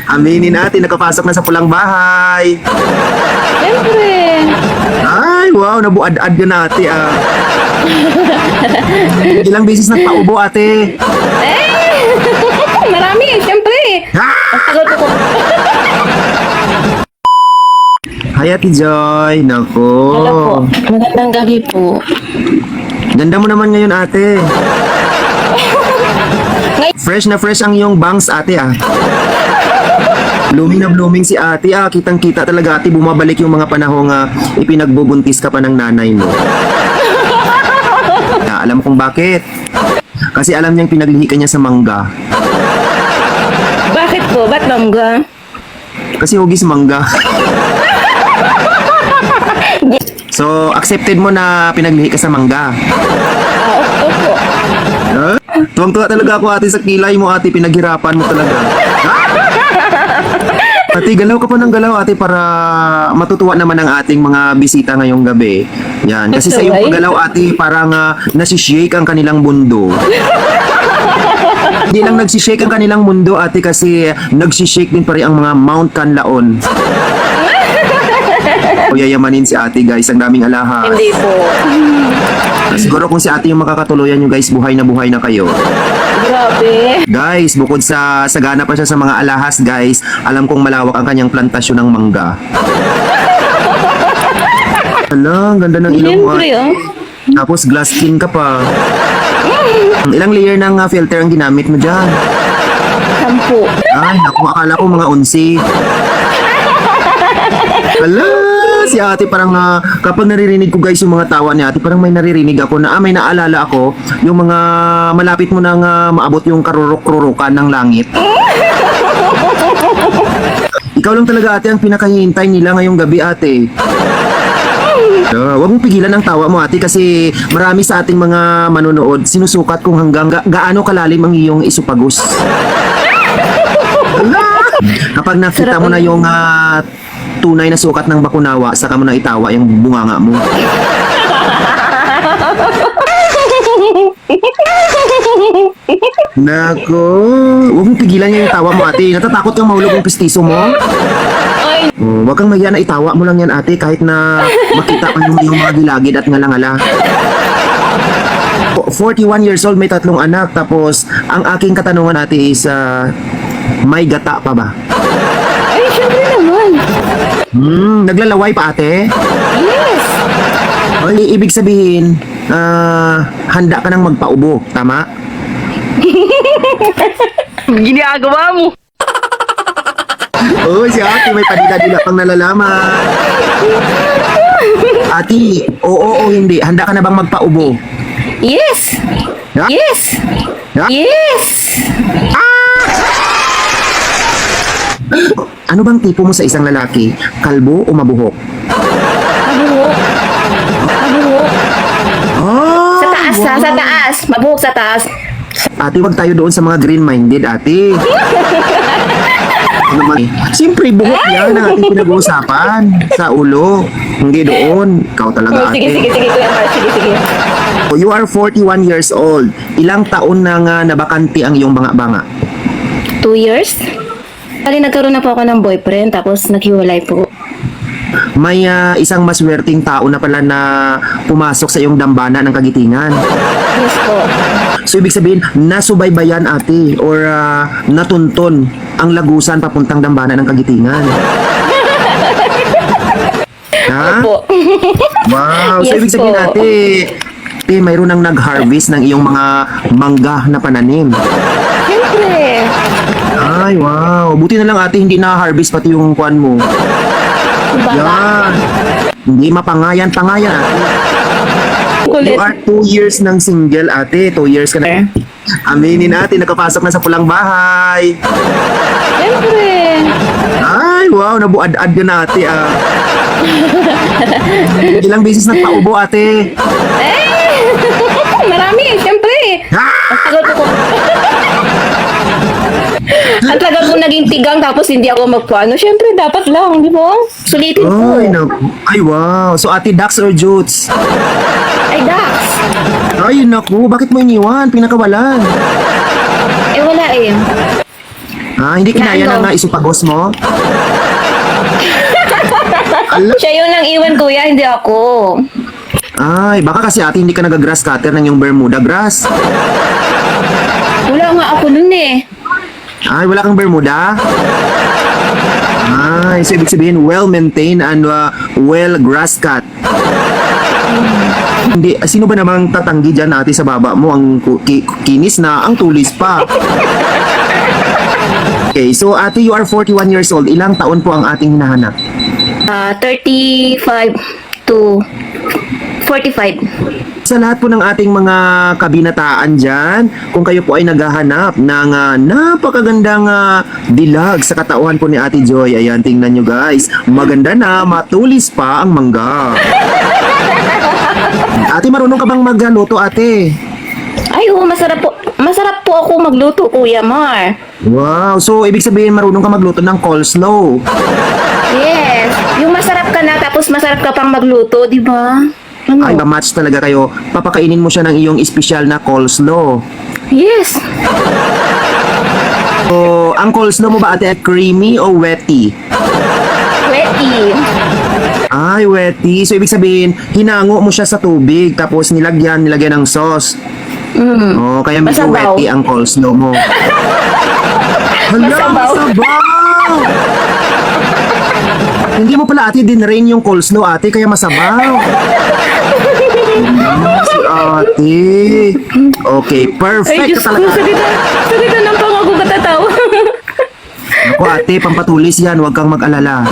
Aminin natin, nakapasok na sa pulang bahay. Siyempre. Ay, wow, nabuad-ad ka na ate ah. Ilang beses nagpaubo ate? Marami, siyempre. Ha? Ang tagal ko. Hi ate Joy, nako. Hello po. Magandang gabi po. Ganda mo naman ngayon ate. Fresh na fresh ang iyong bangs ate ah. Blooming na blooming si ate ah. Kitang-kita talaga ate, bumabalik yung mga panahong ipinagbubuntis ka pa ng nanay mo. Alam kong bakit. Kasi alam niyang pinaglihi ka niya sa mangga. Bakit po? Ba't mangga? Kasi hugis mangga. So, accepted mo na pinaglihi ka sa mangga. Opo. Huh? Tuwang-tuwa talaga ako ate sa kilay mo ate, pinaghirapan mo talaga. Ate, galaw ka pa ng galaw ate para matutuwa naman ang ating mga bisita ngayong gabi. Yan, kasi sa iyong paggalaw ate, parang nasishake ang kanilang mundo. Hindi lang nagsishake ang kanilang mundo ate, kasi nagsishake din pa rin ang mga Mount Canlaon. O yayamanin si ate guys, ang daming alahas. Hindi po. Siguro kung si ate yung makakatuluyan nyo guys, buhay na kayo. Grabe. Guys, bukod sa sagana pa siya sa mga alahas guys, alam kong malawak ang kanyang plantasyon ng mangga. Hala, ang ganda ng ilong mo. Siyempre, oh. Tapos glass skin ka pa. Ilang layer ng filter ang ginamit mo dyan? 10. Ay, naku, akala ko mga 11. Hala, si ate parang kapag naririnig ko guys yung mga tawa ni ate, parang may naririnig ako na may naalala ako yung mga malapit mo nang maabot yung karurok-rurukan ng langit. Ikaw lang talaga ate ang pinakahihintay nila ngayong gabi ate. Huwag mong pigilan ang tawa mo ate, kasi marami sa ating mga manonood sinusukat kung hanggang gaano kalalim ang iyong isupagos. Kapag nakita mo na yung tunay na sukat ng bakunawa, saka mo na itawa yung bunganga mo. Nako, huwag mong pigilan yung tawa mo ate. Natatakot kang mahulog yung pistiso mo? Ay, Huwag kang mahiya na itawa mo lang yan ate, kahit na makita pa yung mga gilagid at ngalangala. 41 years old, may 3 anak. Tapos, ang aking katanungan ate is, may gata pa ba? ay, siyempre naman. Naglalaway pa ate? Yes. Ay, ibig sabihin, handa ka nang magpaubo, tama? Ginagawa mo. Oo, si ate may padila-dila pang nalalaman. Ate, oo o hindi, handa ka na bang magpaubo? Yes. Ha? Yes. Ha? Yes. Ano bang tipo mo sa isang lalaki? Kalbo o mabuhok? Mabuhok. Mabuhok. Oh, Sa taas, ha? Sa taas. Mabuhok sa taas. ate, wag tayo doon sa mga green-minded, ate. Ano naman? Siyempre, buhok yan ang ating pinag-uusapan. Sa ulo. Hindi doon. Ikaw talaga, Sige, ate. Kuya Mar. Sige. So, you are 41 years old. Ilang taon na nga nabakanti ang iyong banga-banga? 2 years? Bali, nagkaroon na po ako ng boyfriend, tapos naghiwalay po. May isang maswerteng tao na pala na pumasok sa iyong dambana ng kagitingan. Yes po. So, ibig sabihin, nasubaybayan ate or natuntun ang lagusan papuntang dambana ng kagitingan. Ha? Opo. Wow. So, Yes ibig sabihin po. ate, mayroon nang nag-harvest ng iyong mga mangga na pananim. Siyempre. Ay, wow. Buti na lang ate, hindi na-harvest pati yung kuan mo. Baka. Yan. Hindi mapangayan-pangayan ate. Kulit. You are 2 years ng single ate. 2 years ka na. Aminin natin, nakapasok na sa pulang bahay. Siyempre. Ay, wow. Nabuad-ad ka na ate ah. Ilang beses nagpaubo ate? Marami, siyempre. Ha? Ang tagal ko. Ang tagal ko naging tigang, tapos hindi ako magpuano. Siyempre, dapat lang, di ba? Sulitin ko. Ay, naku. Ay, wow. So, ate, Dax or Jutes? Ay, Dax. Ay, naku. Bakit mo iniwan? Pinakawalan. Eh, wala eh. Hindi kinaya Na ano? ng isupagos mo? Ala, Siya yun ang iwan kuya, hindi ako. ay, baka kasi ate hindi ka nag-grass cutter ng yung Bermuda grass. Wala nga ako nun eh. Ay, wala kang Bermuda? Ay, so ibig sabihin, well-maintained and well grass cut. Hindi, sino ba namang tatanggi dyan ate sa baba mo? Ang kinis na, ang tulis pa. Okay, so ate, you are 41 years old. Ilang taon po ang ating hinahanap? 35 to 45. Sa lahat po ng ating mga kabinataan dyan, kung kayo po ay naghahanap ng napakagandang dilag sa katawan po ni Ate Joy, ayan, tingnan nyo guys, maganda na, matulis pa ang mangga. Ate, marunong ka bang magluto, ate? Ay, oo, masarap po. Masarap po ako magluto, Kuya Mar. Wow, so ibig sabihin marunong ka magluto ng coleslaw. Yes. Yung masarap ka na, tapos masarap ka pang magluto, di ba? Ano? Ay, ma-match talaga kayo. Papakainin mo siya ng iyong espesyal na coleslaw. Yes. So, ang coleslaw mo ba ate, creamy o wetty? Wetty. Ay, wetty. So, ibig sabihin, hinango mo siya sa tubig, tapos nilagyan ng sauce. Oh, kaya medyo Masabaw. wetty ang coleslaw mo. Hala, Masabaw. masabaw! Hindi mo pala ate dinrain yung coleslaw ate, kaya masabaw. Si ate. Okay, Ay, perfect Diyos ka ko, talaga. sagitan ng pang ako katatawa. Ako ate, pampatulis yan, huwag kang mag-alala.